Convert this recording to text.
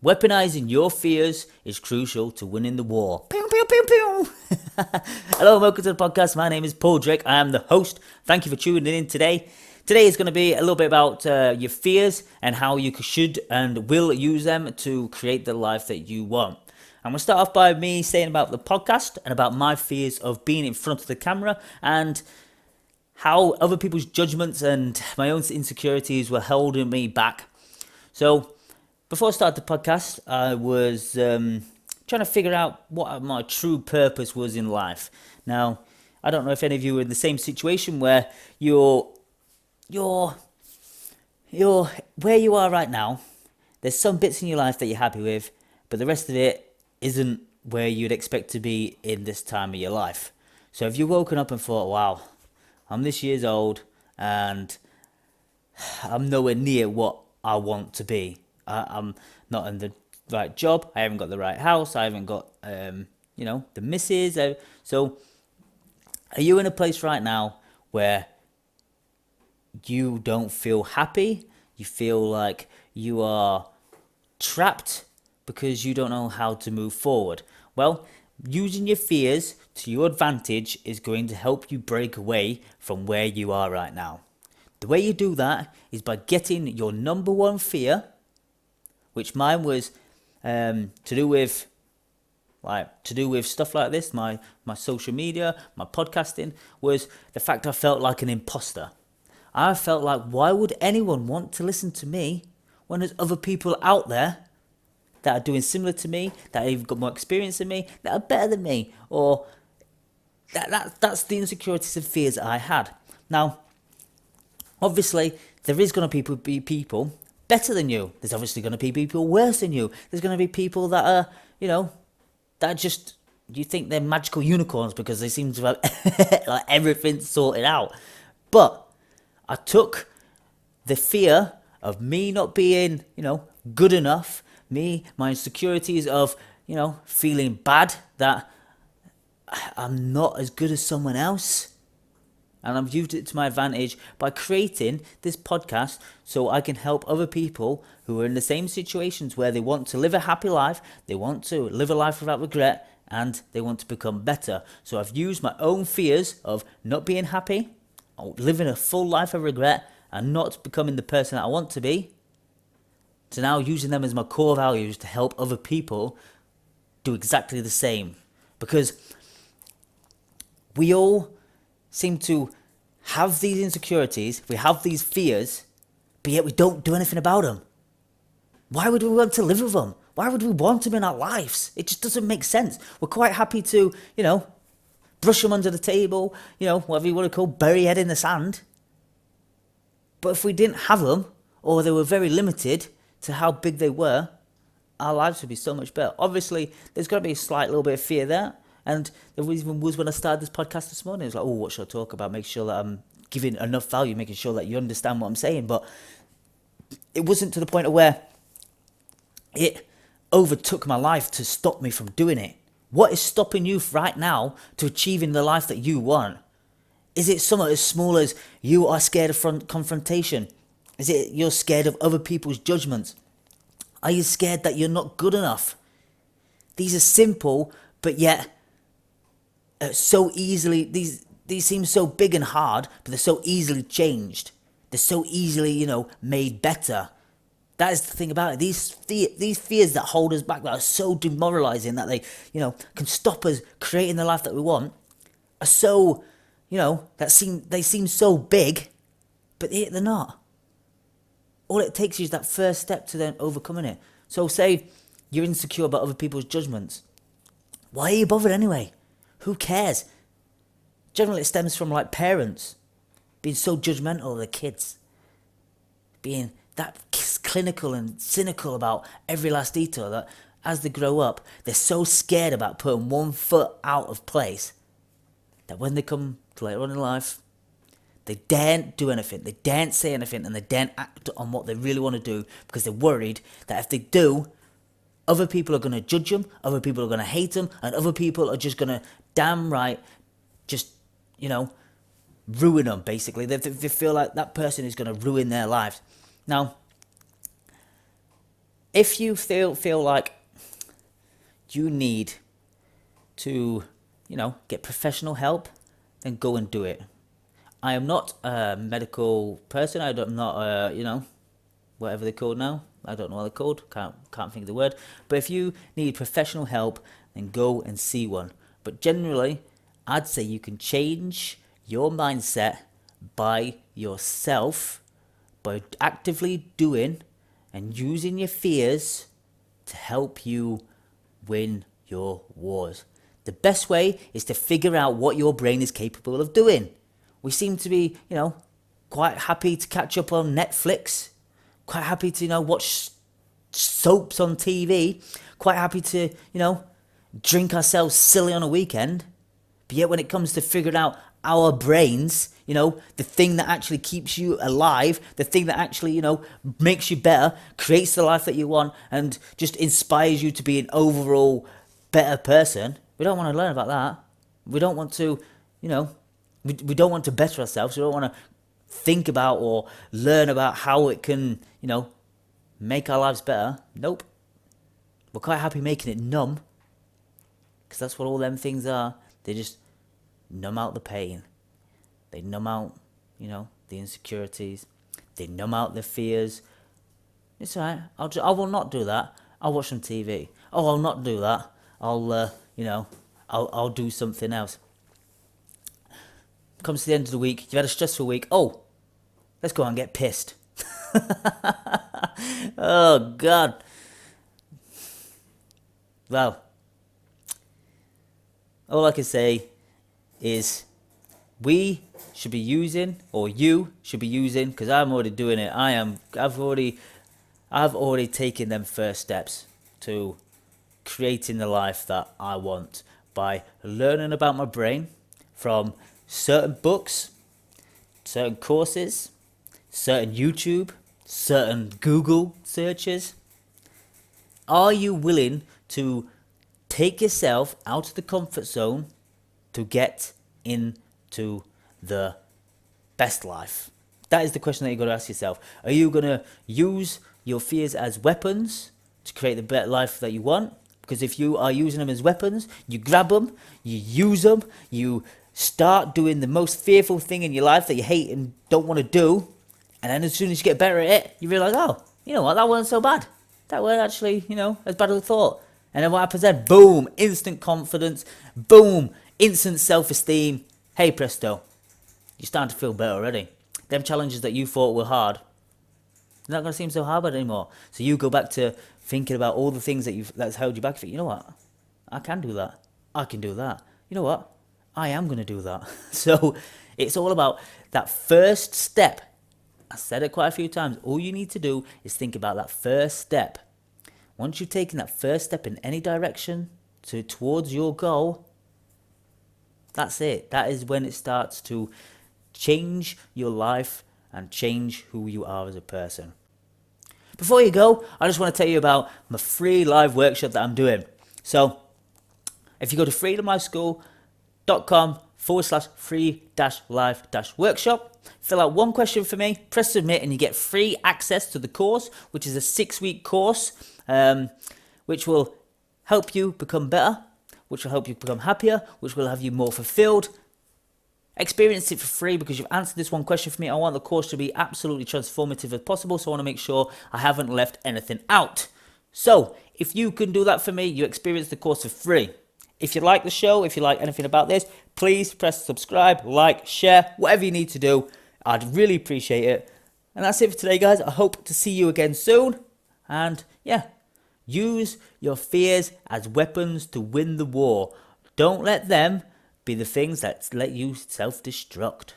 Weaponizing your fears is crucial to winning the war. Pew, pew, pew, pew. Hello and welcome to the podcast. My name is Paul Drake. I am the host. Thank you for tuning in today. Today is going to be a little bit about your fears and how you should and will use them to create the life that you want. I'm going to start off by me saying about the podcast and about my fears of being in front of the camera and how other people's judgments and my own insecurities were holding me back. So, before I started the podcast, I was trying to figure out what my true purpose was in life. Now, I don't know if any of you are in the same situation where you're where you are right now. There's some bits in your life that you're happy with, but the rest of it isn't where you'd expect to be in this time of your life. So if you've woken up and thought, wow, I'm this years old and I'm nowhere near what I want to be. I'm not in the right job. I haven't got the right house. I haven't got, the missus. So are you in a place right now where you don't feel happy? You feel like you are trapped because you don't know how to move forward? Well, using your fears to your advantage is going to help you break away from where you are right now. The way you do that is by getting your number one fear, which mine was to do with stuff like this, my social media, my podcasting, was the fact I felt like an imposter. I felt like, why would anyone want to listen to me when there's other people out there that are doing similar to me, that have got more experience than me, that are better than me? Or that's the insecurities and fears that I had. Now, obviously, there is going to be people better than you. There's obviously going to be people worse than you. There's going to be people that are, that just, you think they're magical unicorns because they seem to have like everything sorted out. But I took the fear of me not being, good enough, my insecurities of, feeling bad that I'm not as good as someone else. And I've used it to my advantage by creating this podcast so I can help other people who are in the same situations where they want to live a happy life, they want to live a life without regret, and they want to become better. So I've used my own fears of not being happy, or living a full life of regret, and not becoming the person that I want to be, to now using them as my core values to help other people do exactly the same. Because we all seem to have these insecurities, we have these fears, but yet we don't do anything about them. Why would we want to live with them? Why would we want them in our lives? It just doesn't make sense. We're quite happy to, brush them under the table, whatever you want to call, bury head in the sand. But if we didn't have them, or they were very limited to how big they were, our lives would be so much better. Obviously, there's got to be a slight little bit of fear there. And the reason was when I started this podcast this morning, it was like, what should I talk about? Make sure that I'm giving enough value, making sure that you understand what I'm saying. But it wasn't to the point of where it overtook my life to stop me from doing it. What is stopping you right now to achieving the life that you want? Is it something as small as you are scared of confrontation? Is it you're scared of other people's judgments? Are you scared that you're not good enough? These are simple, but yet so easily, these seem so big and hard, but they're so easily changed. They're so easily, made better. That is the thing about it. These fears that hold us back, that are so demoralizing, that they, can stop us creating the life that we want, are so, they seem so big, but they're not. All it takes is that first step to then overcoming it. So say you're insecure about other people's judgments. Why are you bothered anyway? Who cares? Generally, it stems from parents being so judgmental of their kids, being that clinical and cynical about every last detail that as they grow up, they're so scared about putting one foot out of place that when they come to later on in life, they daren't do anything, they daren't say anything, and they daren't act on what they really want to do because they're worried that if they do, other people are going to judge them, other people are going to hate them, and other people are just going to damn right just, ruin them, basically. They feel like that person is going to ruin their lives. Now, If you feel like you need to, get professional help, then go and do it. I am not a medical person. I'm not, whatever they're called now. I don't know what they're called. Can't think of the word. But if you need professional help, then go and see one. But generally, I'd say you can change your mindset by yourself, by actively doing and using your fears to help you win your wars. The best way is to figure out what your brain is capable of doing. We seem to be, quite happy to catch up on Netflix, quite happy to, watch soaps on TV, quite happy to, drink ourselves silly on a weekend. But yet when it comes to figuring out our brains, the thing that actually keeps you alive, the thing that actually, makes you better, creates the life that you want, and just inspires you to be an overall better person, we don't want to learn about that. We don't want to, we don't want to better ourselves. We don't want to think about or learn about how it can, make our lives better. Nope. We're quite happy making it numb, because that's what all them things are. They just numb out the pain. They numb out, the insecurities. They numb out the fears. It's alright. I will not do that. I'll watch some TV. Oh, I'll not do that. I'll do something else. Comes to the end of the week. You've had a stressful week. Oh, let's go and get pissed. Oh, God. Well, all I can say is we should be using, or you should be using, because I'm already doing it. I've already taken them first steps to creating the life that I want by learning about my brain from certain books, certain courses, certain YouTube, certain Google searches. Are you willing to take yourself out of the comfort zone to get into the best life? That is the question that you've got to ask yourself. Are you going to use your fears as weapons to create the better life that you want? Because if you are using them as weapons, you grab them, you use them, you start doing the most fearful thing in your life that you hate and don't want to do, and then as soon as you get better at it, you realise, oh, you know what, that wasn't so bad. That wasn't actually, as bad as I thought. And then what happens then? Boom, instant confidence. Boom, instant self-esteem. Hey, presto, you're starting to feel better already. Them challenges that you thought were hard, they're not going to seem so hard anymore. So you go back to thinking about all the things that's held you back. You know what? I can do that. I can do that. You know what? I am going to do that. So it's all about that first step. I said it quite a few times. All you need to do is think about that first step. Once you've taken that first step in any direction towards your goal, that's it. That is when it starts to change your life and change who you are as a person. Before you go, I just want to tell you about my free live workshop that I'm doing. So if you go to freedomlifeschool.com/free-live-workshop, fill out one question for me, press submit, and you get free access to the course, which is a 6-week course, which will help you become better, which will help you become happier, which will have you more fulfilled. Experience it for free because you've answered this one question for me. I want the course to be absolutely transformative as possible, so I want to make sure I haven't left anything out. So if you can do that for me, you experience the course for free. If you like the show, if you like anything about this, please press subscribe, like, share, whatever you need to do. I'd really appreciate it. And that's it for today, guys. I hope to see you again soon. And yeah, use your fears as weapons to win the war. Don't let them be the things that let you self-destruct.